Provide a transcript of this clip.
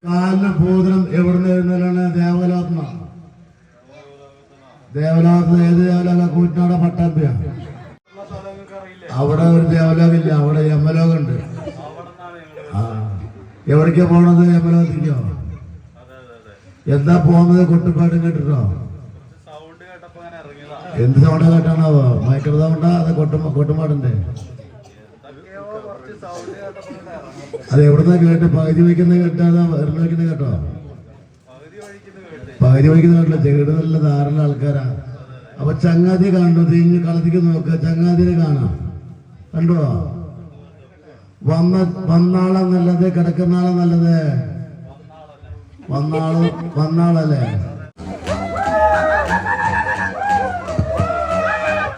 കാലിന് ഭൂതനം എവിടുന്ന് എഴുന്നേലാണ്? ദേവലോകത്ന. ദേവലോകത്ത് ഏത് ദേവലോക? കൂറ്റനാട് പട്ടാമ്പിയ. അവിടെ ഒരു ദേവലോകമില്ല, അവിടെ യമലോകമുണ്ട്. ആ, എവിടേക്കാ പോണത്? യമലോകത്തേക്കോ? എന്താ പോകുന്നത്? കൊട്ടുപാട്ടും കേട്ടിട്ടോ? എന്ത് സൗണ്ട് കേട്ടാണാവോ? മൈക്രോ സൗണ്ടാ? അത് കൊട്ടുപാട്ടിന്റെ? അത് എവിടുന്നാ കേട്ട്? പകുതി വയ്ക്കുന്ന കേട്ടോ അതോ എറിഞ്ഞു വയ്ക്കുന്ന കേട്ടോ? പകുതി വയ്ക്കുന്ന കേട്ടില്ല. ചെകിട് നല്ല ധാരാളം ആൾക്കാരാ. അപ്പൊ ചങ്ങാതി കണ്ടു, തിരിഞ്ഞ് കളത്തിക്ക് നോക്കുക, ചങ്ങാതിനെ കാണാം. കണ്ടോ? വന്നാളെ നല്ലത്, കിടക്കുന്നാളെ നല്ലത്? വന്നാളല്ലേ?